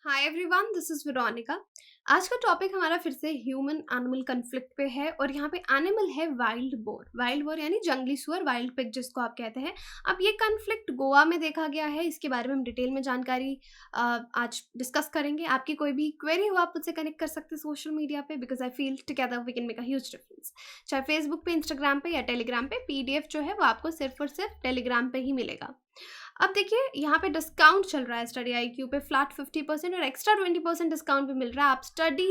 Hi everyone, this is Veronica. आज का topic हमारा फिर से ह्यूमन एनिमल कन्फ्लिक्ट पे है और यहाँ पे एनिमल है वाइल्ड बोर यानी जंगली सुअर, वाइल्ड पिग जिसको आप कहते हैं। अब ये कन्फ्लिक्ट गोवा में देखा गया है, इसके बारे में हम डिटेल में जानकारी आज डिस्कस करेंगे। आपकी कोई भी क्वेरी हो आप मुझसे कनेक्ट कर सकते हैं सोशल मीडिया पे, because I feel together we can make a huge difference. चाहे फेसबुक पे, इंस्टाग्राम पे या टेलीग्राम पे, पीडीएफ जो है वो आपको सिर्फ और सिर्फ टेलीग्राम पे ही मिलेगा। अब देखिए यहाँ पे डिस्काउंट चल रहा है स्टडी IQ पे, फ्लैट 50% और एक्स्ट्रा 20% डिस्काउंट भी मिल रहा है। आप स्टडी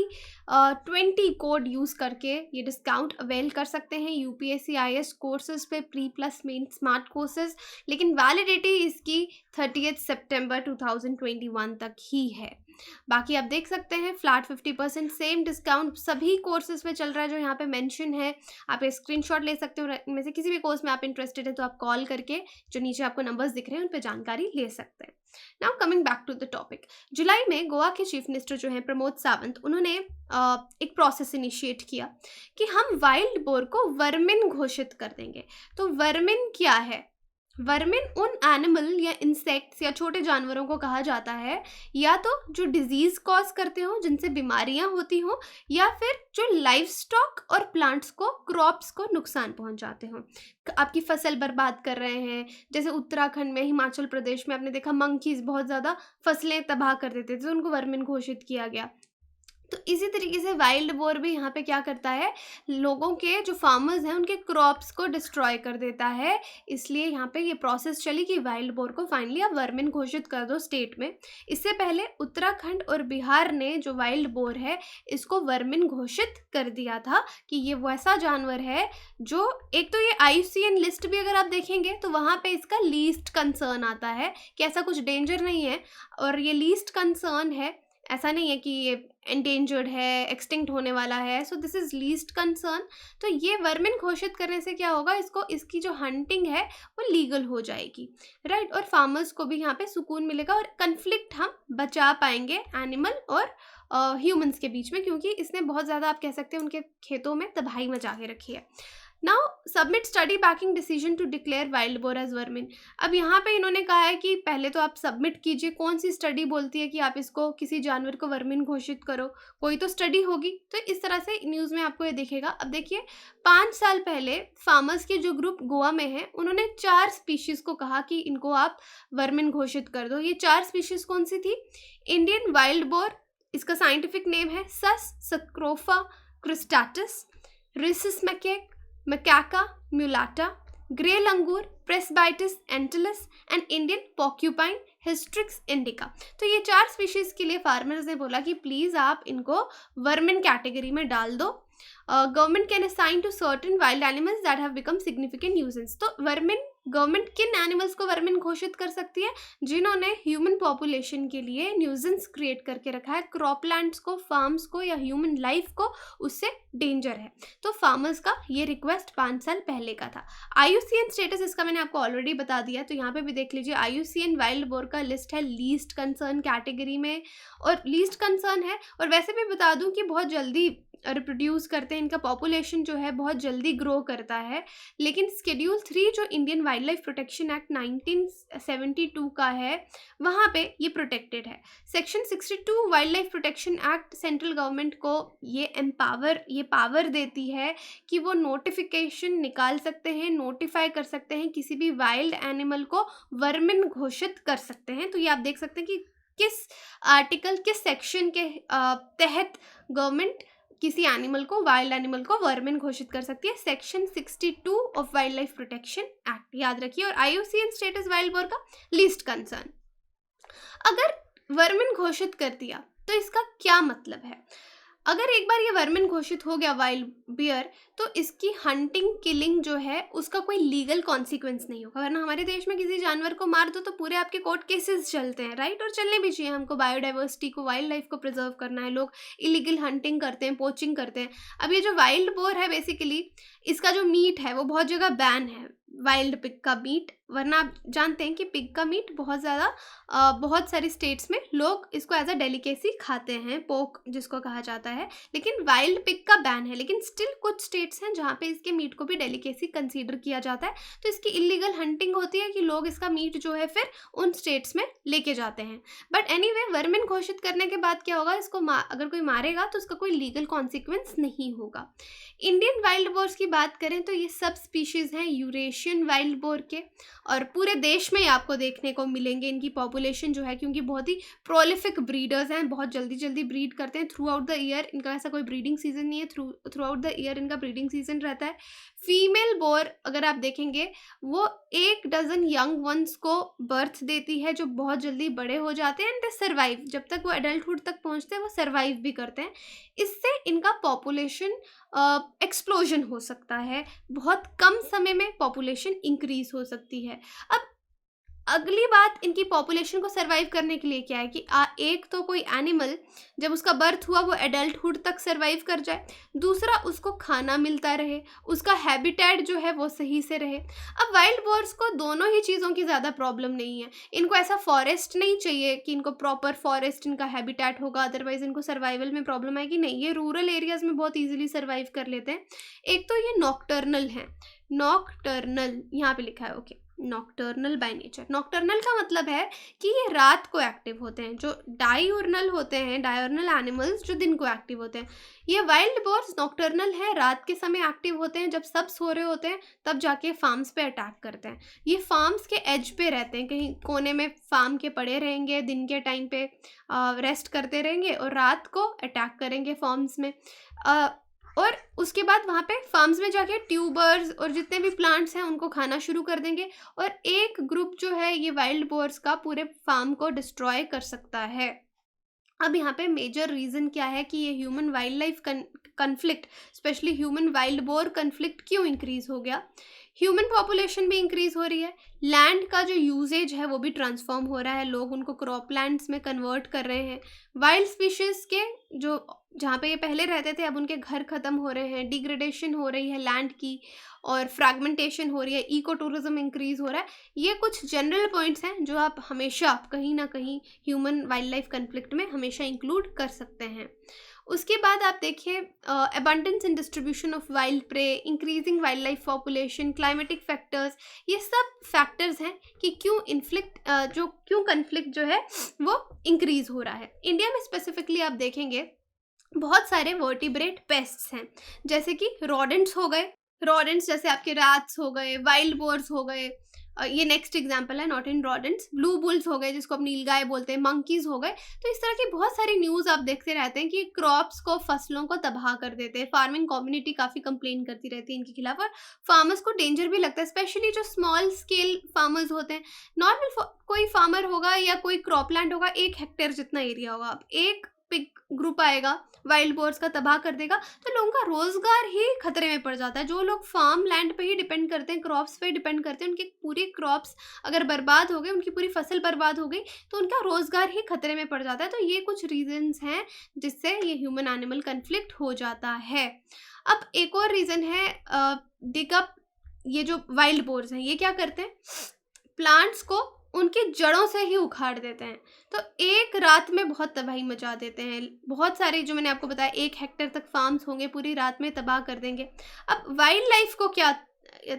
20 कोड यूज़ करके ये डिस्काउंट अवेल कर सकते हैं UPSC IS कोर्सेज पे, pre plus main smart courses. लेकिन वैलिडिटी इसकी 30 सितंबर 2021 तक ही है। बाकी आप देख सकते हैं फ्लैट 50% सेम डिस्काउंट सभी कोर्सेज पे चल रहा है जो यहाँ पे मेंशन है। आप ये स्क्रीनशॉट ले सकते हो, इनमें से किसी भी कोर्स में आप इंटरेस्टेड हैं तो आप कॉल करके जो नीचे आपको नंबर्स दिख रहे हैं उन पे जानकारी ले सकते हैं। Now coming back to the topic, जुलाई में गोवा के चीफ मिनिस्टर जो हैं प्रमोद सावंत, उन्होंने एक प्रोसेस इनिशिएट किया कि हम वाइल्ड बोर को वर्मिन घोषित कर देंगे। तो वर्मिन क्या है? वर्मिन उन एनिमल या इंसेक्ट्स या छोटे जानवरों को कहा जाता है या तो जो डिजीज कॉज करते हो, जिनसे बीमारियां होती हो, या फिर जो लाइफ स्टॉक और प्लांट्स को, क्रॉप्स को नुकसान पहुंचाते हो, आपकी फसल बर्बाद कर रहे हैं। जैसे उत्तराखंड में, हिमाचल प्रदेश में आपने देखा मंकीज बहुत ज़्यादा फसलें तबाह कर देते थे, तो उनको वर्मिन घोषित किया गया। तो इसी तरीके से वाइल्ड बोर भी यहाँ पे क्या करता है, लोगों के जो फार्मर्स हैं उनके क्रॉप्स को डिस्ट्रॉय कर देता है। इसलिए यहाँ पे ये प्रोसेस चली कि वाइल्ड बोर को फाइनली आप वर्मिन घोषित कर दो स्टेट में। इससे पहले उत्तराखंड और बिहार ने जो वाइल्ड बोर है इसको वर्मिन घोषित कर दिया था कि ये वैसा जानवर है जो, एक तो ये IUCN लिस्ट भी अगर आप देखेंगे तो वहाँ पे इसका लीस्ट कंसर्न आता है कि ऐसा कुछ डेंजर नहीं है, और ये लीस्ट कंसर्न है, ऐसा नहीं है कि ये एंडेंजर्ड है, एक्सटिंक्ट होने वाला है। So this is least concern. तो ये वर्मिन घोषित करने से क्या होगा, इसकी जो हंटिंग है वो लीगल हो जाएगी, राइट। और फार्मर्स को भी यहाँ पे सुकून मिलेगा और कन्फ्लिक्ट हम बचा पाएंगे एनिमल और ह्यूमंस के बीच में, क्योंकि इसने बहुत ज़्यादा, आप कह सकते हैं, उनके खेतों में तबाही मचा के रखी है। Now submit study backing decision to declare wild boar as vermin. अब यहाँ पे इन्होंने कहा है कि पहले तो आप सबमिट कीजिए कौन सी स्टडी बोलती है कि आप इसको, किसी जानवर को वर्मिन घोषित करो, कोई तो स्टडी होगी। तो इस तरह से न्यूज़ में आपको ये दिखेगा। अब देखिए 5 साल पहले फार्मर्स के जो ग्रुप गोवा में है उन्होंने 4 स्पीशीज़ को कहा कि इनको आप वर्मिन घोषित कर दो। ये 4 स्पीशीज़ कौन सी थी? इंडियन वाइल्ड बोर, इसका साइंटिफिक नेम है Sus scrofa cristatus, rhesus Macaca mulatta, grey langur Presbytis entellus and Indian porcupine Hystrix indica. तो ये 4 स्पीशीज के लिए फार्मर्स ने बोला कि प्लीज़ आप इनको वर्मिन कैटेगरी में डाल दो। Government can assign to certain wild animals that have become significant nuisance. तो वर्मिन, गवर्नमेंट किन एनिमल्स को वर्मिन घोषित कर सकती है? जिन्होंने ह्यूमन पॉपुलेशन के लिए न्यूजेंस क्रिएट करके रखा है, क्रॉपलैंड्स को, फार्म्स को या ह्यूमन लाइफ को उससे डेंजर है। तो फार्मर्स का ये रिक्वेस्ट 5 साल पहले का था। IUCN स्टेटस इसका मैंने आपको ऑलरेडी बता दिया, तो यहाँ पे भी देख लीजिए। IUCN वाइल्ड बोर का लिस्ट है लीस्ट कंसर्न कैटेगरी में, और लीस्ट कंसर्न है। और वैसे भी बता दूं कि बहुत जल्दी रिप्रोड्यूस करते हैं, इनका पॉपुलेशन जो है बहुत जल्दी ग्रो करता है। लेकिन शेड्यूल 3 जो Indian wild life protection act 1972 का है, वहाँ पे ये प्रोटेक्टेड है। Section 62 wild life protection act central government को ये पावर देती है कि वो नोटिफिकेशन निकाल सकते हैं, नोटिफाई कर सकते हैं, किसी भी वाइल्ड एनिमल को वर्मिन घोषित कर सकते हैं। तो ये आप देख सकते हैं कि किस आर्टिकल, किस सेक्शन के तहत गवर्नमेंट किसी एनिमल को, वाइल्ड एनिमल को वर्मिन घोषित कर सकती है। Section 62 of wild life protection act, याद रखिए। और IUCN स्टेटस वाइल्ड बोर का लीस्ट कंसर्न। अगर वर्मिन घोषित कर दिया तो इसका क्या मतलब है? अगर एक बार ये वर्मिन घोषित हो गया वाइल्ड बियर, तो इसकी हंटिंग, किलिंग जो है उसका कोई लीगल कॉन्सिक्वेंस नहीं होगा। वरना हमारे देश में किसी जानवर को मार दो तो पूरे आपके कोर्ट केसेस चलते हैं, राइट। और चलने भी चाहिए, हमको बायोडाइवर्सिटी को, वाइल्ड लाइफ को प्रिजर्व करना है। लोग इलीगल हंटिंग करते हैं, पोचिंग करते हैं। अब ये जो वाइल्ड बोर है, बेसिकली इसका जो मीट है वो बहुत जगह बैन है। वाइल्ड पिग का मीट वरना आप जानते हैं कि पिग का मीट बहुत ज़्यादा बहुत सारी स्टेट्स में लोग इसको एज अ डेलिकेसी खाते हैं, पोक जिसको कहा जाता है, लेकिन वाइल्ड पिग का बैन है। लेकिन स्टिल कुछ स्टेट्स हैं जहाँ पे इसके मीट को भी डेलिकेसी कंसीडर किया जाता है, तो इसकी इलीगल हंटिंग होती है कि लोग इसका मीट जो है फिर उन स्टेट्स में लेके जाते हैं। बट एनीवे, वर्मिन घोषित करने के बाद क्या होगा, इसको अगर कोई मारेगा तो उसका कोई लीगल कॉन्सिक्वेंस नहीं होगा। इंडियन वाइल्ड बोर्स की बात करें तो ये सब स्पीशीज़ हैं यूरेशियन वाइल्ड बोर के, और पूरे देश में ही आपको देखने को मिलेंगे। इनकी पॉपुलेशन जो है, क्योंकि बहुत ही प्रोलिफिक ब्रीडर्स हैं, बहुत जल्दी जल्दी ब्रीड करते हैं थ्रू आउट द ईयर, इनका ऐसा कोई ब्रीडिंग सीजन नहीं है, थ्रू आउट द ईयर इनका ब्रीडिंग सीजन रहता है। फीमेल बोर अगर आप देखेंगे, वो 1 डज़न यंग वंस को बर्थ देती है जो बहुत जल्दी बड़े हो जाते हैं एंड दे सर्वाइव। जब तक वो एडल्टहुड तक पहुंचते हैं वो सर्वाइव भी करते हैं। इससे इनका पॉपुलेशन एक्सप्लोजन हो सकता है, बहुत कम समय में पॉपुलेशन इंक्रीज हो सकती है। अब अगली बात, इनकी पॉपुलेशन को सर्वाइव करने के लिए क्या है कि एक तो कोई एनिमल जब उसका बर्थ हुआ वो एडल्टहुड तक सर्वाइव कर जाए, दूसरा उसको खाना मिलता रहे, उसका हैबिटेट जो है वो सही से रहे। अब वाइल्ड बोर्स को दोनों ही चीज़ों की ज़्यादा प्रॉब्लम नहीं है, इनको ऐसा फॉरेस्ट नहीं चाहिए कि इनको प्रॉपर फॉरेस्ट इनका हैबिटेट होगा, अदरवाइज इनको सर्वाइवल में प्रॉब्लम आएगी। नहीं, ये रूरल एरियाज़ में बहुत ईजिली सर्वाइव कर लेते हैं। एक तो ये नॉकटर्नल है, नॉकटर्नल यहाँ पे लिखा है, okay, nocturnal by nature. Nocturnal का मतलब है कि ये रात को एक्टिव होते हैं। जो डायurnal होते हैं, डायurnal एनिमल्स जो दिन को एक्टिव होते हैं, ये वाइल्ड बोर्स नॉकटर्नल है, रात के समय एक्टिव होते हैं। जब सब सो रहे होते हैं तब जाके फार्म्स पे अटैक करते हैं। ये फार्म्स के एज पे रहते हैं, कहीं कोने में फार्म के पड़े रहेंगे, दिन के टाइम पे रेस्ट करते रहेंगे और रात को अटैक करेंगे फार्म्स में। और उसके बाद वहाँ पे फार्म्स में जाके ट्यूबर्स और जितने भी प्लांट्स हैं उनको खाना शुरू कर देंगे, और एक ग्रुप जो है ये वाइल्ड बोर्स का पूरे फार्म को डिस्ट्रॉय कर सकता है। अब यहाँ पे मेजर रीज़न क्या है कि ये human wild life conflict, specially human wild boar conflict क्यों इंक्रीज हो गया? ह्यूमन पॉपुलेशन भी इंक्रीज हो रही है, लैंड का जो यूजेज है वो भी ट्रांसफॉर्म हो रहा है, लोग उनको क्रॉप लैंड्स में कन्वर्ट कर रहे हैं। वाइल्ड स्पीशीज़ के जो जहाँ पे ये पहले रहते थे अब उनके घर ख़त्म हो रहे हैं, डिग्रेडेशन हो रही है लैंड की, और फ्रैगमेंटेशन हो रही है, इको टूरिज्म इंक्रीज़ हो रहा है। ये कुछ जनरल पॉइंट्स हैं जो आप हमेशा कहीं ना कहीं ह्यूमन वाइल्ड लाइफ कन्फ्लिक्ट में हमेशा इंक्लूड कर सकते हैं। उसके बाद आप देखिए abundance and distribution of wild prey, increasing wildlife population, climatic factors, ये सब फैक्टर्स हैं कि क्यों कन्फ्लिक्ट जो है वो इंक्रीज़ हो रहा है। इंडिया में स्पेसिफिकली आप देखेंगे बहुत सारे वर्टिब्रेट पेस्ट्स हैं, जैसे कि रोडेंट्स हो गए, रोडेंट्स जैसे आपके रैट्स हो गए, वाइल्ड बोर्स हो गए, ये नेक्स्ट एग्जांपल है, not in rodents, blue bulls हो गए जिसको आप नीलगाय बोलते हैं, मंकीज हो गए। तो इस तरह की बहुत सारी न्यूज़ आप देखते रहते हैं कि क्रॉप्स को, फसलों को तबाह कर देते हैं। फार्मिंग कम्युनिटी काफ़ी कंप्लेन करती रहती है इनके खिलाफ, और फार्मर्स को डेंजर भी लगता है, स्पेशली जो स्मॉल स्केल फार्मर्स होते हैं। नॉर्मल कोई फार्मर होगा या कोई क्रॉप लैंड होगा, 1 हेक्टेयर जितना एरिया होगा, अब एक पिग ग्रुप आएगा वाइल्ड बोर्स का तबाह कर देगा, तो लोगों का रोजगार ही खतरे में पड़ जाता है। जो लोग फार्म लैंड पे ही डिपेंड करते हैं, क्रॉप्स पे डिपेंड करते हैं, उनके पूरी क्रॉप्स अगर बर्बाद हो गई, उनकी पूरी फसल बर्बाद हो गई, तो उनका रोजगार ही खतरे में पड़ जाता है। तो ये कुछ रीजंस हैं जिससे ये ह्यूमन एनिमल कन्फ्लिक्ट हो जाता है। अब एक और रीजन है डिगअप, ये जो वाइल्ड बोर्स हैं ये क्या करते हैं, प्लांट्स को उनकी जड़ों से ही उखाड़ देते हैं, तो एक रात में बहुत तबाही मचा देते हैं। बहुत सारे जो मैंने आपको बताया 1 हेक्टेयर तक फार्म्स होंगे, पूरी रात में तबाह कर देंगे। अब वाइल्ड लाइफ को क्या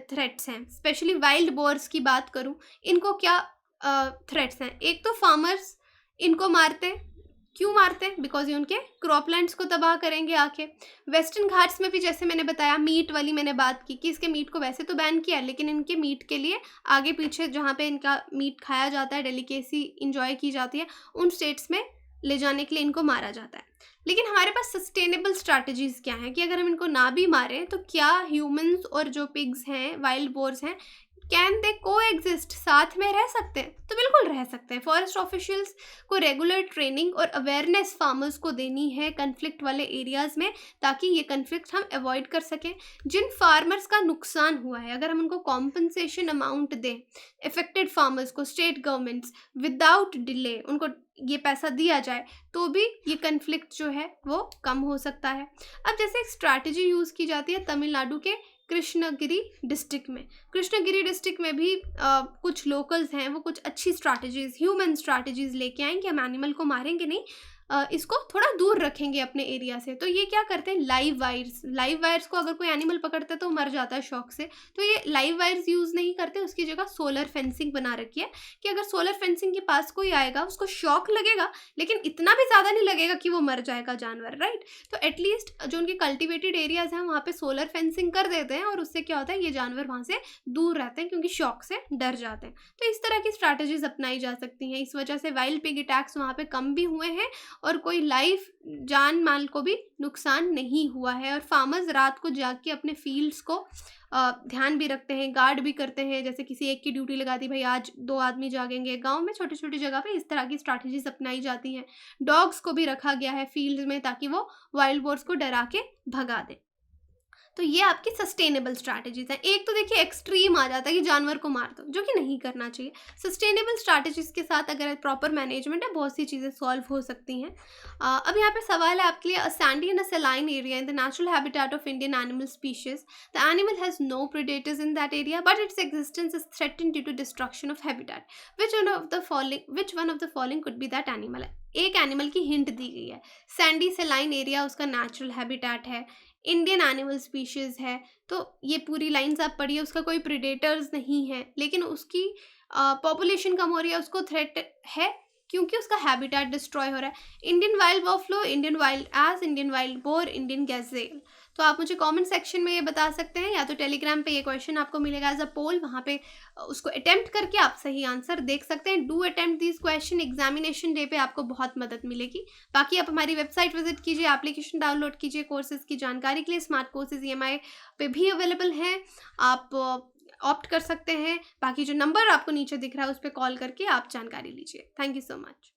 थ्रेट्स हैं, स्पेशली वाइल्ड बोर्स की बात करूं, इनको क्या थ्रेट्स हैं? एक तो फार्मर्स इनको मारते हैं। क्यों मारते हैं? बिकॉज ये उनके क्रॉपलैंड्स को तबाह करेंगे आके। वेस्टर्न घाट्स में भी जैसे मैंने बताया, मीट वाली मैंने बात की कि इसके मीट को वैसे तो बैन किया, लेकिन इनके मीट के लिए आगे पीछे जहाँ पे इनका मीट खाया जाता है, डेलिकेसी इंजॉय की जाती है, उन स्टेट्स में ले जाने के लिए इनको मारा जाता है। लेकिन हमारे पास सस्टेनेबल स्ट्रैटेजीज़ क्या हैं कि अगर हम इनको ना भी मारें तो क्या ह्यूमंस और जो पिग्स हैं, वाइल्ड बोर्स हैं, कैन दे को एग्जिस्ट, साथ में रह सकते हैं? तो बिल्कुल रह सकते हैं। फॉरेस्ट ऑफिशियल्स को रेगुलर ट्रेनिंग और अवेयरनेस फार्मर्स को देनी है कन्फ्लिक्ट वाले एरियाज़ में, ताकि ये कन्फ्लिक्ट हम अवॉइड कर सकें। जिन फार्मर्स का नुकसान हुआ है, अगर हम उनको कॉम्पनसेशन अमाउंट दें, अफेक्टेड फार्मर्स को, स्टेट गवर्नमेंट्स विदाउट डिले उनको ये पैसा दिया जाए, तो भी ये कन्फ्लिक्ट जो है वो कम हो सकता है। अब जैसे एक स्ट्रैटेजी यूज़ की जाती है तमिलनाडु के कृष्णगिरी डिस्ट्रिक्ट में। कृष्णगिरी डिस्ट्रिक्ट में भी कुछ लोकल्स हैं, वो कुछ अच्छी स्ट्रैटेजीज, ह्यूमन स्ट्रैटेजीज लेके आएंगे। हम एनिमल को मारेंगे नहीं, इसको थोड़ा दूर रखेंगे अपने एरिया से। तो ये क्या करते हैं, लाइव वायर्स को अगर कोई एनिमल पकड़ता है तो मर जाता है शॉक से, तो ये लाइव वायर्स यूज़ नहीं करते, उसकी जगह सोलर फेंसिंग बना रखी है कि अगर सोलर फेंसिंग के पास कोई आएगा उसको शॉक लगेगा, लेकिन इतना भी ज़्यादा नहीं लगेगा कि वो मर जाएगा जानवर, राइट। तो एटलीस्ट जो उनके कल्टिवेटेड एरियाज हैं वहाँ पे सोलर फेंसिंग कर देते हैं, और उससे क्या होता है, ये जानवर वहाँ से दूर रहते हैं क्योंकि शॉक से डर जाते हैं। तो इस तरह की स्ट्रैटेजीज अपनाई जा सकती हैं। इस वजह से वाइल्ड पिग अटैक्स वहाँ पे कम भी हुए हैं और कोई लाइफ जान माल को भी नुकसान नहीं हुआ है। और फार्मर्स रात को जाग के अपने फील्ड्स को ध्यान भी रखते हैं, गार्ड भी करते हैं। जैसे किसी एक की ड्यूटी लगा दी, भाई आज 2 आदमी जागेंगे। गांव में छोटी छोटी जगह पे इस तरह की स्ट्रैटेजीज अपनाई जाती हैं। डॉग्स को भी रखा गया है फील्ड में ताकि वो वाइल्ड बोर्स को डरा के भगा दें। तो ये आपकी सस्टेनेबल स्ट्रैटेजीज हैं। एक तो देखिए एक्सट्रीम आ जाता है कि जानवर को मार दो, जो कि नहीं करना चाहिए। सस्टेनेबल स्ट्रैटेजीज के साथ अगर प्रॉपर मैनेजमेंट है, बहुत सी चीज़ें सॉल्व हो सकती हैं। अब यहाँ पे सवाल है आपके लिए, a sandy and a saline area in the natural habitat of Indian animal species, the animal has no predators in that area but its existence is threatened due to destruction of habitat, which one of the following could be that animal. एक animal की hint दी गई है, sandy saline area उसका natural habitat है, Indian animal species है। तो ये पूरी लाइन्स आप पढ़िए, उसका कोई प्रेडेटर्स नहीं है, लेकिन उसकी पॉपुलेशन कम हो रही है, उसको थ्रेट है क्योंकि उसका हैबिटेट डिस्ट्रॉय हो रहा है। Indian wild buffalo, Indian wild ass, Indian wild boar, Indian gazelle. तो आप मुझे कमेंट सेक्शन में ये बता सकते हैं, या तो टेलीग्राम पे ये क्वेश्चन आपको मिलेगा एज अ पोल, वहाँ पे उसको अटेम्प्ट करके आप सही आंसर देख सकते हैं। Do attempt this question, examination day पे आपको बहुत मदद मिलेगी। बाकी आप हमारी वेबसाइट विजिट कीजिए, एप्लीकेशन डाउनलोड कीजिए कोर्सेज की जानकारी के लिए। स्मार्ट कोर्सेज EMI पे भी अवेलेबल हैं, आप ऑप्ट कर सकते हैं। बाकी जो नंबर आपको नीचे दिख रहा है उस पर कॉल करके आप जानकारी लीजिए। Thank you so much.